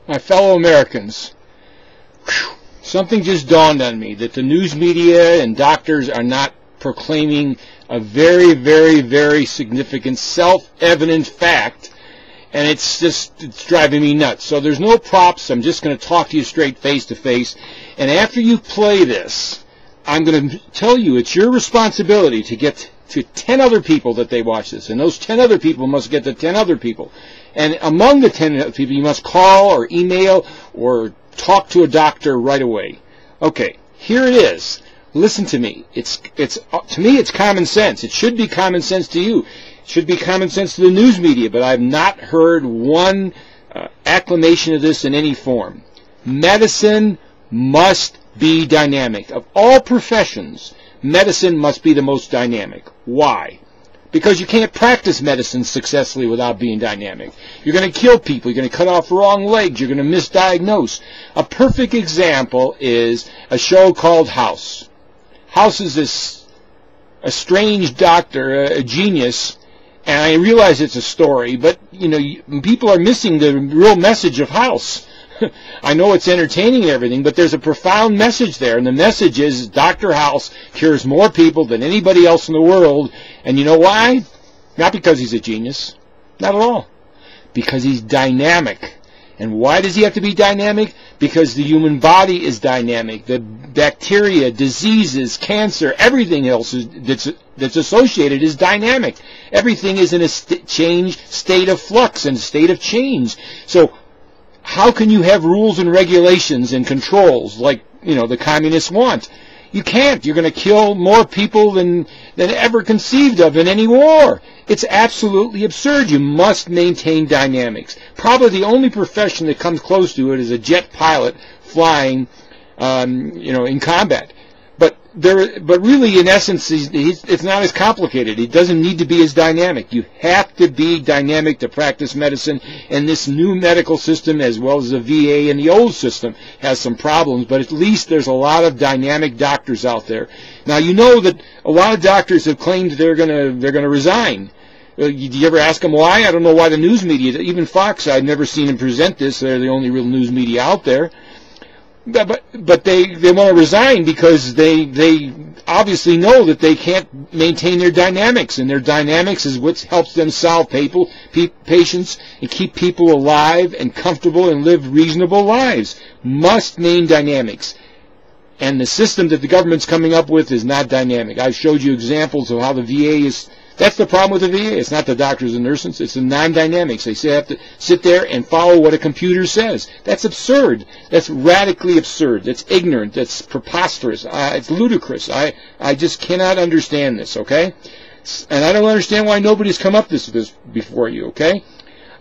My fellow Americans, something just dawned on me, that the news media and doctors are not proclaiming a very, very, very significant self-evident fact, and it's driving me nuts. So there's no props. I'm just going to talk to you straight face to face, and after you play this, I'm going to tell you it's your responsibility to get to 10 other people that they watch this, and those 10 other people must get to 10 other people. And among the 10 other people, you must call or email or talk to a doctor right away. Okay, here it is. Listen to me. To me, it's common sense. It should be common sense to you. It should be common sense to the news media, but I've not heard one acclamation of this in any form. Medicine must be dynamic. Of all professions, medicine must be the most dynamic. Why? Because you can't practice medicine successfully without being dynamic. You're going to kill people. You're going to cut off wrong legs. You're going to misdiagnose. A perfect example is a show called House. House is this a strange doctor, a genius, and I realize it's a story, but people are missing the real message of House. I know it's entertaining and everything, but there's a profound message there, and the message is Dr. House cures more people than anybody else in the world, and you know why? Not because he's a genius. Not at all. Because he's dynamic. And why does he have to be dynamic? Because the human body is dynamic. The bacteria, diseases, cancer, everything else that's associated is dynamic. Everything is in a state of flux and state of change. So how can you have rules and regulations and controls like the communists want? You can't. You're going to kill more people than ever conceived of in any war. It's absolutely absurd. You must maintain dynamics. Probably the only profession that comes close to it is a jet pilot flying, in combat. But really, in essence, it's not as complicated. It doesn't need to be as dynamic. You have to be dynamic to practice medicine, and this new medical system, as well as the VA and the old system, has some problems, but at least there's a lot of dynamic doctors out there. Now, you know that a lot of doctors have claimed they're going to resign. Do you ever ask them why? I don't know why the news media, even Fox, I've never seen them present this. They're the only real news media out there. But they want to resign because they obviously know that they can't maintain their dynamics, and their dynamics is what helps them solve patients and keep people alive and comfortable and live reasonable lives. Must maintain dynamics. And the system that the government's coming up with is not dynamic. I've showed you examples of how the VA is. That's the problem with the VA. It's not the doctors and nurses. It's the non-dynamics. They have to sit there and follow what a computer says. That's absurd. That's radically absurd. That's ignorant. That's preposterous. It's ludicrous. I just cannot understand this, okay? And I don't understand why nobody's come up with this before you, okay?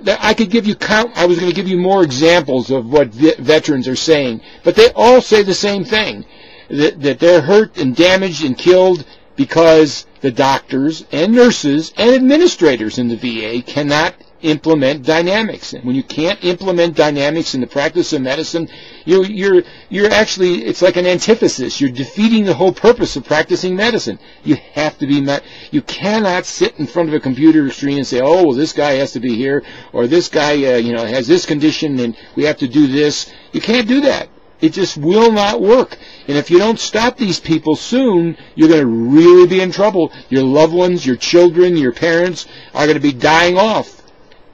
I could give you I was going to give you more examples of what veterans are saying, but they all say the same thing, that they're hurt and damaged and killed because the doctors and nurses and administrators in the VA cannot implement dynamics. And when you can't implement dynamics in the practice of medicine, you're actually, it's like an antithesis. You're defeating the whole purpose of practicing medicine. You have to be, you cannot sit in front of a computer screen and say, oh, well, this guy has to be here, or this guy, has this condition and we have to do this. You can't do that. It just will not work. And if you don't stop these people soon, you're going to really be in trouble. Your loved ones, your children, your parents are going to be dying off.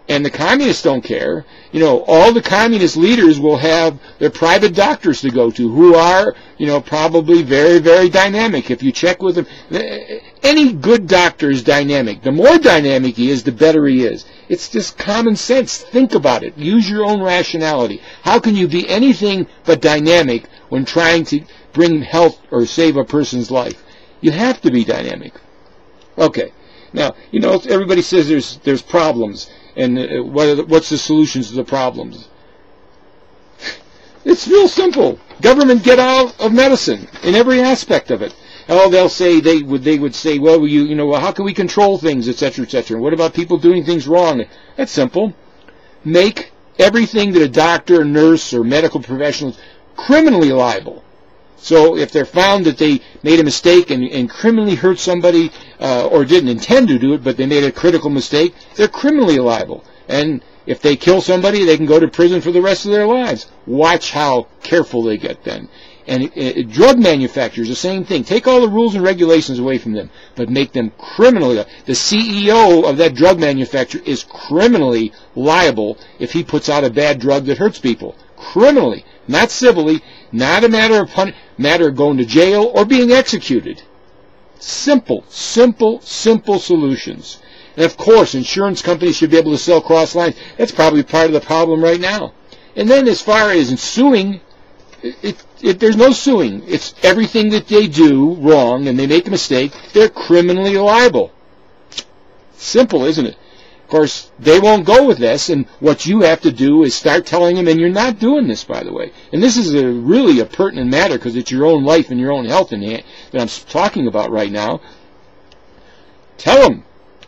And the communists don't care. All the communist leaders will have their private doctors to go to who are, probably very, very dynamic. If you check with them, any good doctor is dynamic. The more dynamic he is, the better he is. It's just common sense. Think about it. Use your own rationality. How can you be anything but dynamic when trying to bring health or save a person's life? You have to be dynamic. Okay. Now, everybody says there's problems. And what's the solutions to the problems? It's real simple. Government get out of medicine in every aspect of it. Oh, they'll say they would say, well, how can we control things, etc., etc. What about people doing things wrong? That's simple. Make everything that a doctor, nurse, or medical professional is criminally liable. So if they're found that they made a mistake and criminally hurt somebody, or didn't intend to do it, but they made a critical mistake, they're criminally liable. And If they kill somebody, they can go to prison for the rest of their lives. Watch how careful they get then. And drug manufacturers, the same thing. Take all the rules and regulations away from them, but make them criminally. The CEO of that drug manufacturer is criminally liable if he puts out a bad drug that hurts people. Criminally, not civilly, not a matter of going to jail or being executed. Simple, simple, simple solutions. And of course, insurance companies should be able to sell cross lines. That's probably part of the problem right now. And then as far as in suing, there's no suing. It's everything that they do wrong and they make a mistake, they're criminally liable. Simple, isn't it? Of course, they won't go with this, and what you have to do is start telling them, and you're not doing this, by the way. And this is really a pertinent matter because it's your own life and your own health that I'm talking about right now. Tell them.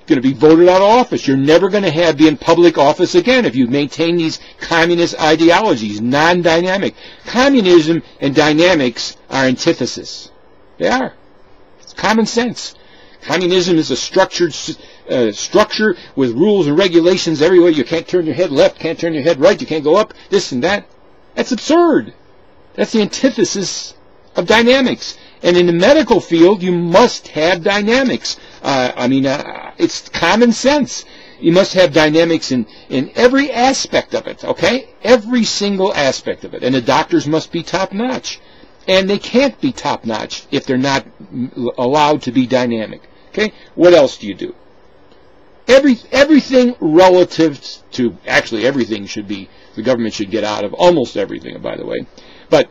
You're going to be voted out of office. You're never going to be in public office again if you maintain these communist ideologies, non-dynamic. Communism and dynamics are antithesis. They are. It's common sense. Communism is a structured structure with rules and regulations everywhere. You can't turn your head left, can't turn your head right, you can't go up, this and that. That's absurd. That's the antithesis of dynamics. And in the medical field, you must have dynamics. It's common sense. You must have dynamics in every aspect of it, okay? Every single aspect of it. And the doctors must be top-notch. And they can't be top-notch if they're not allowed to be dynamic. Okay? What else do you do? Everything relative to, actually everything should be, the government should get out of, almost everything, by the way. But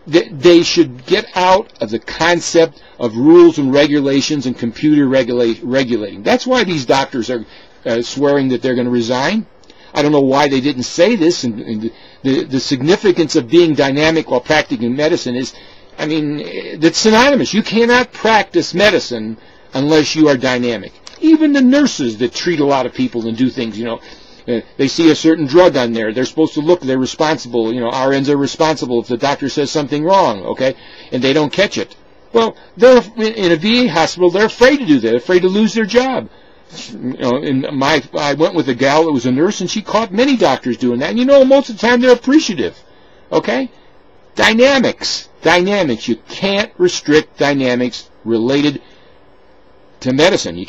they should get out of the concept of rules and regulations and computer regulating. That's why these doctors are swearing that they're going to resign. I don't know why they didn't say this. And the significance of being dynamic while practicing medicine is, that's synonymous. You cannot practice medicine unless you are dynamic. Even the nurses that treat a lot of people and do things, they see a certain drug on there. They're supposed to look. They're responsible. RNs are responsible if the doctor says something wrong, okay, and they don't catch it. Well, they're in a VA hospital. They're afraid to do that. They're afraid to lose their job. I went with a gal that was a nurse, and she caught many doctors doing that. And most of the time they're appreciative. Okay, dynamics. You can't restrict dynamics related to medicine. You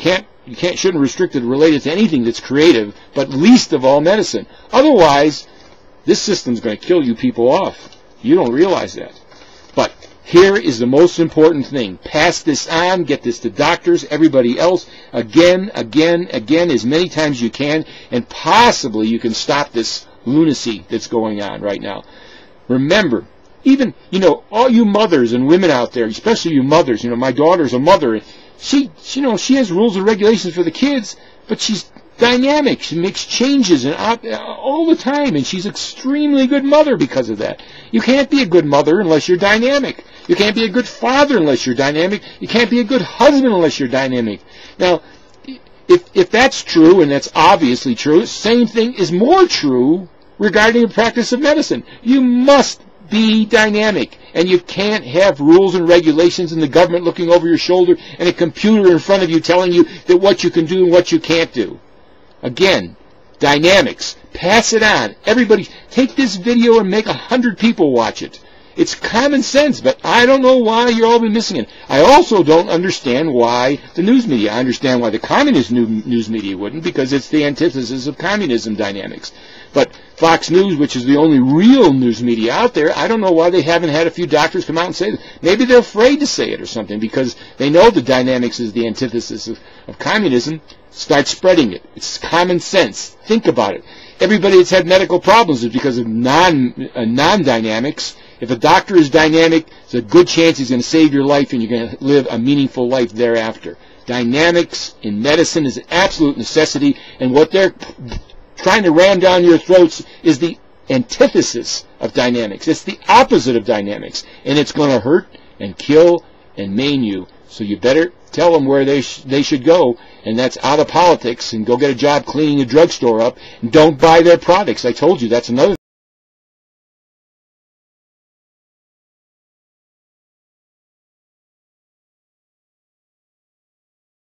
shouldn't restrict it related to anything that's creative, but least of all medicine. Otherwise, this system's going to kill you people off. You don't realize that. But here is the most important thing. Pass this on, get this to doctors, everybody else, again, as many times as you can, and possibly you can stop this lunacy that's going on right now. Remember, even, all you mothers and women out there, especially you mothers, my daughter's a mother. She has rules and regulations for the kids, but she's dynamic. She makes changes all the time, and she's an extremely good mother because of that. You can't be a good mother unless you're dynamic. You can't be a good father unless you're dynamic. You can't be a good husband unless you're dynamic. Now, if that's true, and that's obviously true, the same thing is more true regarding the practice of medicine. You must be dynamic, and you can't have rules and regulations and the government looking over your shoulder and a computer in front of you telling you that what you can do and what you can't do. Again, dynamics. Pass it on. Everybody, take this video and make 100 people watch it. It's common sense, but I don't know why you're all been missing it. I also don't understand why the news media. I understand why the communist news media wouldn't, because it's the antithesis of communism dynamics. But Fox News, which is the only real news media out there, I don't know why they haven't had a few doctors come out and say that. Maybe they're afraid to say it or something because they know the dynamics is the antithesis of communism. Start spreading it. It's common sense. Think about it. Everybody that's had medical problems is because of non-dynamics. If a doctor is dynamic, there's a good chance he's going to save your life and you're going to live a meaningful life thereafter. Dynamics in medicine is an absolute necessity, and what they're trying to ram down your throats is the antithesis of dynamics. It's the opposite of dynamics, and it's going to hurt and kill and maim you. So you better tell them where they should go, and that's out of politics, and go get a job cleaning a drugstore up, and don't buy their products. I told you that's another